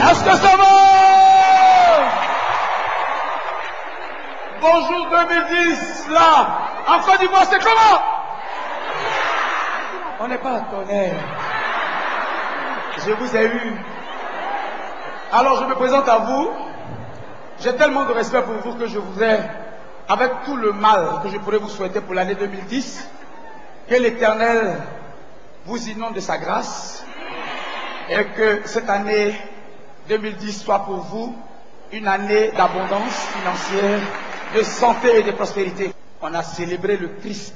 Est-ce que ça va? Bonjour 2010, là, en Côte d'Ivoire, c'est comment? On n'est pas à tonnerre. Je vous ai eu. Alors je me présente à vous. J'ai tellement de respect pour vous que je voudrais, avec tout le mal que je pourrais vous souhaiter pour l'année 2010, que l'Éternel vous inonde de sa grâce et que cette année 2010 soit pour vous une année d'abondance financière, de santé et de prospérité. On a célébré le Christ.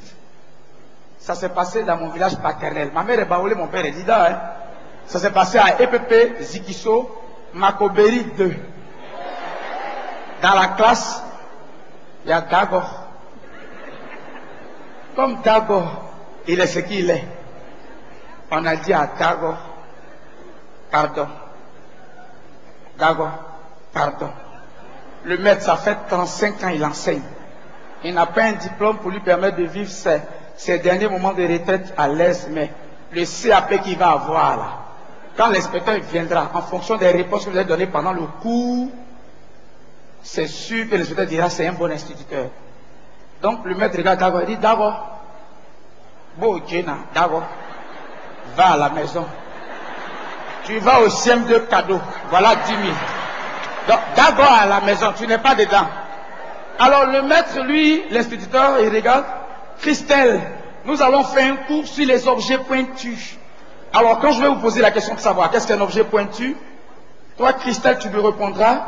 Ça s'est passé dans mon village paternel. Ma mère est baoulée, mon père est Dida. Hein? Ça s'est passé à EPP, Zikiso, Makoberi 2. Dans la classe, il y a Dago. Comme Dago, il est ce qu'il est. On a dit à Dago, pardon. Dago, pardon. Le maître, ça fait 35 ans, il enseigne. Il n'a pas un diplôme pour lui permettre de vivre ses derniers moments de retraite à l'aise, mais le CAP qu'il va avoir là, quand l'inspecteur viendra, en fonction des réponses que vous avez données pendant le cours, c'est sûr que l'inspecteur dira c'est un bon instituteur. Donc le maître regarde Dago et dit Dago, beau Djena, Dago, va à la maison. Tu vas au CM2 cadeau, voilà 10 000. Donc Dago à la maison, tu n'es pas dedans. Alors le maître, lui, l'instituteur, il regarde, Christelle, nous allons faire un cours sur les objets pointus. Alors quand je vais vous poser la question de savoir qu'est-ce qu'un objet pointu, toi Christelle, tu me répondras,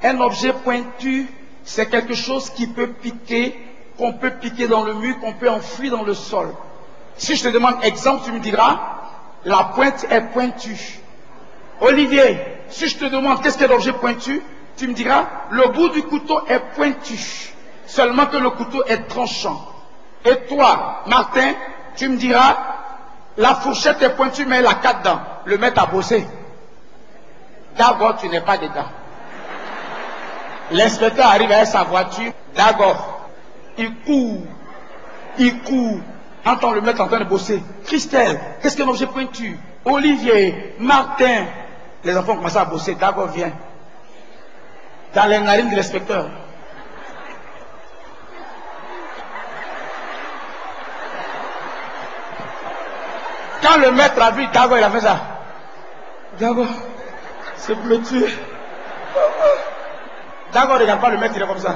un objet pointu, c'est quelque chose qui peut piquer, qu'on peut piquer dans le mur, qu'on peut enfouir dans le sol. Si je te demande exemple, tu me diras, la pointe est pointue. Olivier, si je te demande qu'est-ce qu'un objet pointu, tu me diras, le bout du couteau est pointu, seulement que le couteau est tranchant. Et toi, Martin, tu me diras, la fourchette est pointue, mais elle a 4 dents. Le maître a bossé. D'abord, tu n'es pas dedans. L'inspecteur arrive avec sa voiture. D'abord, il court. Entend le maître en train de bosser. Christelle, qu'est-ce qu'un objet pointu? Olivier, Martin. Les enfants commencent à bosser. D'abord, viens. Dans les narines de l'inspecteur. Quand le maître a vu Dago, il a fait ça. Dago, c'est pour le tuer. Dago ne regarde pas le maître, il est comme ça.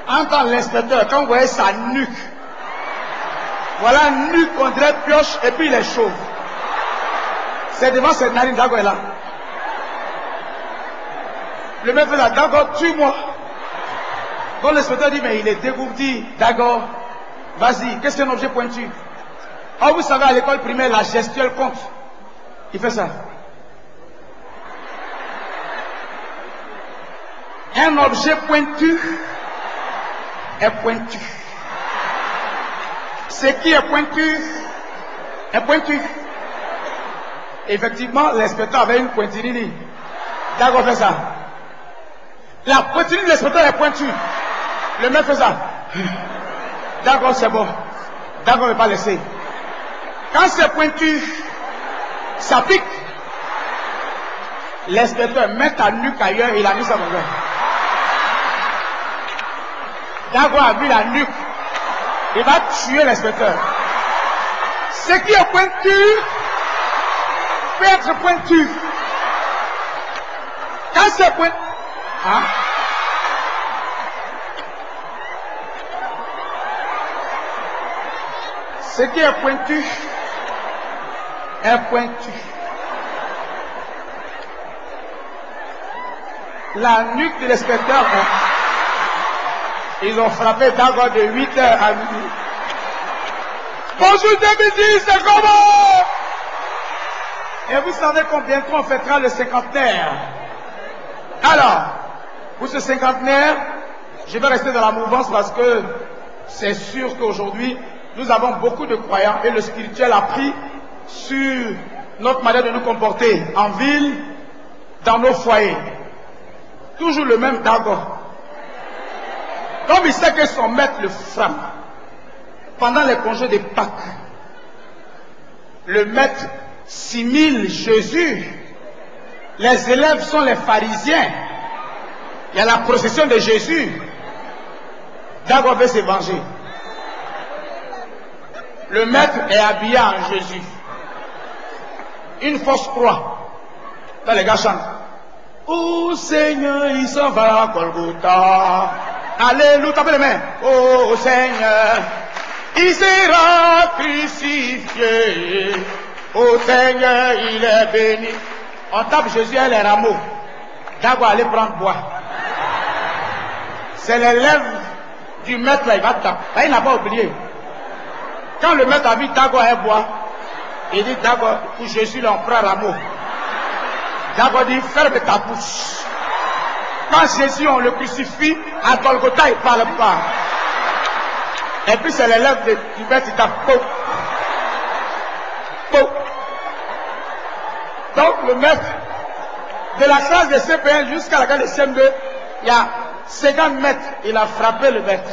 Entend l'inspecteur, quand vous voyez sa nuque, voilà une nuque qu'on dirait pioche et puis il est chauve. C'est devant cette narine, Dago est là. Le maître fait ça, Dago, tue-moi. Donc l'inspecteur dit, mais il est dégourdi, Dago. Vas-y, qu'est-ce qu'un objet pointu? Oh, vous savez, à l'école primaire, la gestuelle compte. Il fait ça. Un objet pointu est pointu. Ce qui est pointu est pointu. Effectivement, l'inspecteur avait une pointinille. D'accord, fait ça. La pointinille de l'inspecteur est pointue. Le mec fait ça. D'accord, c'est bon. D'accord, ne va pas laisser. Quand c'est pointu, ça pique. L'inspecteur met ta nuque ailleurs et il a mis ça dans le. D'accord a vu la nuque. Il va tuer l'inspecteur. Ce qui est pointu peut être pointu. Quand c'est pointu. Hein? Ce qui est pointu est pointu. La nuque de l'inspecteur, ils ont frappé Dago de 8h à midi. Bonjour 2010, c'est comment? Et vous savez combien on fêtera le cinquantenaire? Alors, pour ce cinquantenaire, je vais rester dans la mouvance parce que C'est sûr qu'aujourd'hui, nous avons beaucoup de croyants et le spirituel a pris sur notre manière de nous comporter en ville, dans nos foyers. Toujours le même Dago. Comme il sait que son maître le frappe, pendant les congés de Pâques, le maître simile Jésus. Les élèves sont les pharisiens. Il y a la procession de Jésus. Dago veut se venger. Le maître est habillé en Jésus. Une fausse croix. Là, les gars chantent. Oh Seigneur, il s'en va à Golgotha. Alléluia, tapez les mains. Oh Seigneur, il sera crucifié. Oh Seigneur, il est béni. On tape Jésus et les rameaux. Dago aller prendre bois. C'est l'élève du maître là, il va taper. Là, il n'a pas oublié. Quand le maître a vu Dago et bois, il dit Dago, pour Jésus, là, on prend rameau. Dago dit, ferme ta bouche. Quand Jésus, on le crucifie, à Golgotha, il ne parle pas. Et puis c'est l'élève du maître, il tape. Donc le maître, de la classe de CP1 jusqu'à la classe de CM2, il y a 50 mètres, il a frappé le maître.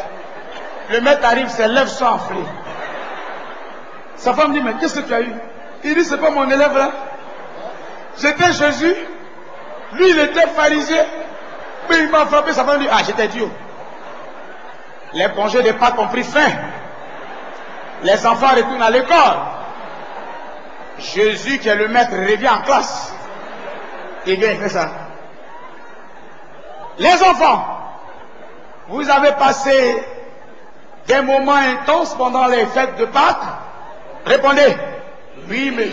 Le maître arrive, ses lèvres sont enflées. Sa femme dit, mais qu'est-ce que tu as eu? Il dit, c'est pas mon élève là. J'étais Jésus. Lui, il était pharisien. Mais il m'a frappé. Sa femme dit, ah, j'étais Dieu. Les congés de Pâques ont pris fin. Les enfants retournent à l'école. Jésus, qui est le maître, revient en classe. Il vient, il fait ça. Les enfants, vous avez passé des moments intenses pendant les fêtes de Pâques? Répondez. Oui, monsieur.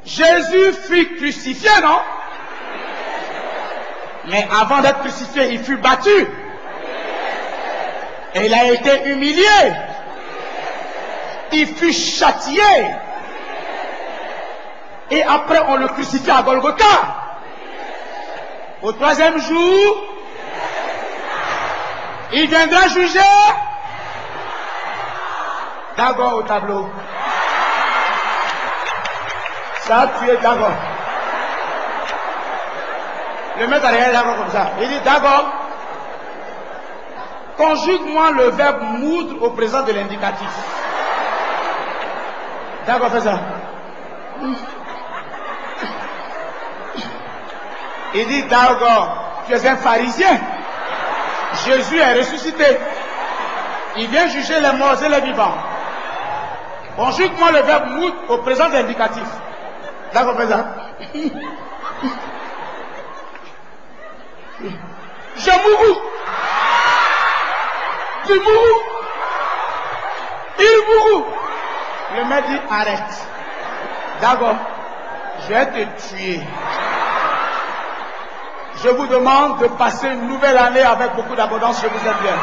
Jésus fut crucifié, non? Mais avant d'être crucifié, il fut battu. Et il a été humilié. Il fut châtié. Et après, on le crucifie à Golgotha. Au troisième jour, il viendra juger. Dago au tableau. Ça a tué Dago. Le maître a regardé Dago comme ça. Il dit, Dago, conjugue-moi le verbe moudre au présent de l'indicatif. Dago fait ça. Il dit, Dago, tu es un pharisien. Jésus est ressuscité. Il vient juger les morts et les vivants. Conjugue-moi le verbe moudre au présent de l'indicatif. Dago fait ça. Je mourus. Tu mourus. Il mourut. Le maître dit, arrête. Dago, je vais te tuer. Je vous demande de passer une nouvelle année avec beaucoup d'abondance. Je vous aime bien.